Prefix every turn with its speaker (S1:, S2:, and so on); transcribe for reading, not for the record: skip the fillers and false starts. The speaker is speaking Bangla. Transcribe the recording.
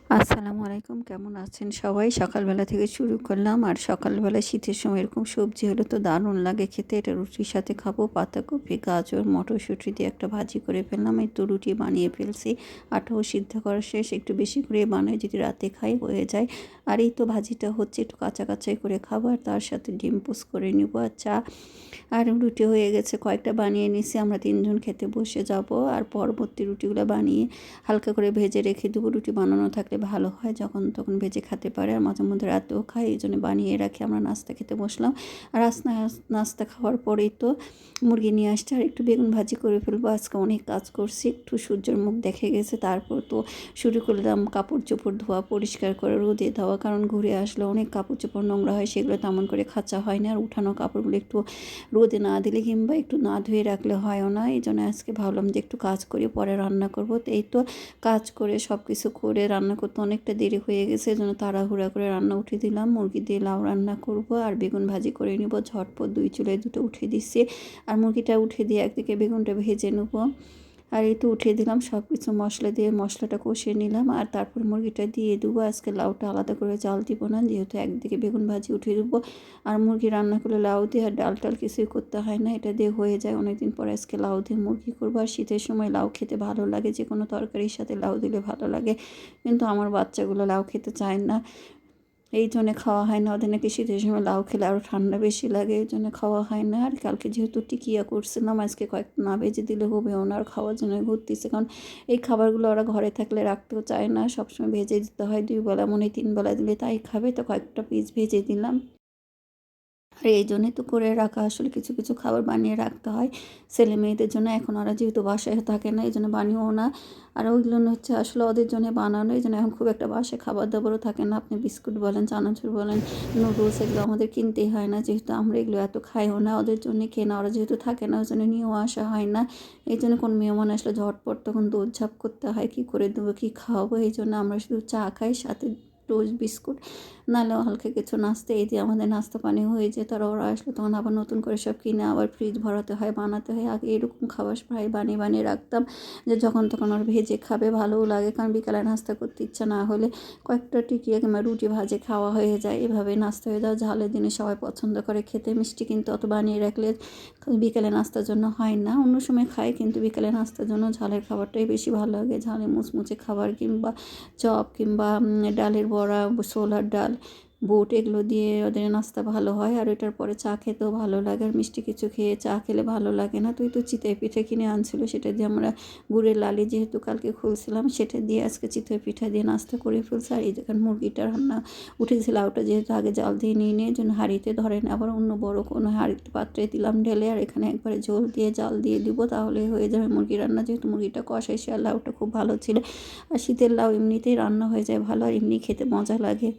S1: আসসালামু আলাইকুম, কেমন আছেন সবাই? সকালবেলা থেকে শুরু করলাম। আর সকালবেলা শীতের সময় এরকম সবজি হলে তো দারুণ লাগে খেতে। এটা রুটির সাথে খাবো। পাতাকপি, গাজর, মটরশুঁটি দিয়ে একটা ভাজি করে ফেললাম। এই তো রুটি বানিয়ে ফেলছি। আটাও সিদ্ধ করা শেষ। একটু বেশি করে বানাই, যদি রাতে খাই হয়ে যায়। আর এই তো ভাজিটা হচ্ছে, একটু কাঁচা কাঁচাই করে খাবো। আর তার সাথে ডিম পোস্ট করে নিব আর চা। আর রুটি হয়ে গেছে, কয়েকটা বানিয়ে নিছি। আমরা 3 জন খেতে বসে যাব। আর পরবর্তী রুটিগুলো বানিয়ে হালকা করে ভেজে রেখে দেবো। রুটি বানানো থাকলে ভালো হয়, যখন তখন ভেজে খেতে পারে। আর মাঝে মধ্যে রাতেও খাই, এই জন্য বানিয়ে রাখি। আমরা নাস্তা খেতে বসলাম। আর নাস্তা খাওয়ার পরেই তো মুরগি নিয়ে আসছে। আর একটু বেগুন ভাজি করে ফেলবো। আজকে অনেক কাজ করছি, একটু সূর্যের মুখ দেখে গেছে। তারপর তো শুরু করলাম কাপড় চোপড় ধোয়া, পরিষ্কার করে রোদে দেওয়া। কারণ ঘুরে আসলে অনেক কাপড় চোপড় নোংরা হয়, সেগুলো তেমন করে খাঁচা হয় না। আর উঠানো কাপড়গুলো একটু রোদে না দিলে কিংবা একটু না ধুয়ে রাখলে হয়ও না। এই জন্য আজকে ভাবলাম যে একটু কাজ করি, পরে রান্না করব। তো এই তো কাজ করে সব কিছু করে রান্না করতে অনেকটা দেরি হয়ে গেছে। এই জন্য তাড়াহুড়া করে রান্না উঠিয়ে দিলাম। মুরগি দিয়ে লাউ রান্না করব আর বেগুন ভাজি করে নিব। ঝটপট 2 চুলায় দুটো উঠিয়ে দিচ্ছি। আর মুরগিটা উঠিয়ে দিয়ে একদিকে বেগুনটা ভেজে নেব। আর এই তো উঠিয়ে দিলাম, সব কিছু মশলা দিয়ে মশলাটা কষিয়ে নিলাম। আর তারপর মুরগিটা দিয়ে দেবো। আজকে লাউটা আলাদা করে জাল দিব না, যেহেতু একদিকে বেগুন ভাজি উঠিয়ে দেবো। আর মুরগি রান্না করলে লাউ দিয়ে আর ডাল টাল কিছুই করতে হয় না, এটা দিয়ে হয়ে যায়। অনেকদিন পরে আজকে লাউ দিয়ে মুরগি করবো। আর শীতের সময় লাউ খেতে ভালো লাগে, যে কোনো তরকারির সাথে লাউ দিলে ভালো লাগে। কিন্তু আমার বাচ্চাগুলো লাউ খেতে চায় না, এই জন্যে খাওয়া হয় না। ওদের নাকি শীতের সময় লাউ খেলে আরও ঠান্ডা বেশি লাগে, এই জন্য খাওয়া হয় না। আর কালকে যেহেতু টিকিয়া করছিলাম, আজকে কয়েকটা না ভেজে দিলে হবে ওনার খাওয়ার জন্য ঘুরতেছে। কারণ এই খাবারগুলো ওরা ঘরে থাকলে রাখতেও চায় না, সবসময় ভেজে দিতে হয়। 2 বেলা মনে হয় 3 বেলা দিলে তাই খাবে। তো কয়েকটা পিস ভেজে দিলাম। আর এই জন্যই তো করে রাখা, আসলে কিছু কিছু খাবার বানিয়ে রাখতে হয় ছেলে মেয়েদের জন্য। এখন ওরা যেহেতু বাসায় থাকে না, এই জন্য বানিয়েও না। আর ওইগুলো হচ্ছে আসলে ওদের জন্য বানানো, এই জন্য এখন খুব একটা বাসায় খাবার দাবারও থাকে না। আপনি বিস্কুট বলেন, চানাচুর বলেন, নুডলস, এগুলো আমাদের কিনতেই হয় না, যেহেতু আমরা এগুলো এত খাইও না। ওদের জন্য কেনা, ওরা যেহেতু থাকে না ওই জন্য নিয়েও আসা হয় না। এই জন্য কোনো মেহমান আসলে ঝটপট তখন দৌড়ঝাঁপ করতে হয়, কী করে দেবো, কী খাওয়াবো। এই জন্য আমরা শুধু চা খাই, সাথে টোস্ট বিস্কুট, নাহলেও হালকা কিছু নাস্তা। এই দিয়ে আমাদের নাস্তা পানি হয়ে যায়। তারা ওরা আসলে তখন আবার নতুন করে সব কিনে আবার ফ্রিজ ভরাতে হয়, বানাতে হয়। আগে এরকম খাবার প্রায় বানিয়ে বানিয়ে রাখতাম, যে যখন তখন ওর ভেজে খাবে, ভালোও লাগে। কারণ বিকালে নাস্তা করতে ইচ্ছা না হলে কয়েকটা টিকিয়ে কিংবা রুটি ভাজে খাওয়া হয়ে যায়। এভাবে নাস্তা হয়ে যায়। ঝালের জিনিস সবাই পছন্দ করে খেতে, মিষ্টি কিন্তু অত বানিয়ে রাখলে বিকেলে নাস্তার জন্য হয় না। অন্য সময় খাই, কিন্তু বিকেলে নাস্তার জন্য ঝালের খাবারটাই বেশি ভালো লাগে। ঝালে মুচমুচে খাবার কিংবা চপ কিংবা ডালের বড়া, ছোলার ডাল, বুট, এগুলো দিয়ে ওদের নাস্তা ভালো হয়। আর এটার পরে চা খেতেও ভালো লাগে। আর মিষ্টি কিছু খেয়ে চা খেলে ভালো লাগে না। তুই তো চিতই পিঠে কিনে আনছিল, সেটা দিয়ে আমরা গুড়ের লালি যেহেতু কালকে খুলছিলাম, সেটা দিয়ে আজকে চিতই পিঠা দিয়ে নাস্তা করে ফেলছি। আর এই দেখেন মুরগিটা রান্না উঠেছিল, ওটা যেহেতু আগে জাল দিয়ে নিয়ে জন্য হাঁড়িতে ধরেন, আবার অন্য বড় কোনো হাঁড়িতে পাত্রে দিলাম ঢেলে। আর এখানে একবারে ঝোল দিয়ে জাল দিয়ে দিব, তাহলে হয়ে যাবে মুরগি রান্না। যেহেতু মুরগিটা কষাইছে আর লাউটা খুব ভালো ছিল। আর শীতের লাউ এমনিতেই রান্না হয়ে যায় ভালো, আর এমনি খেতে মজা লাগে।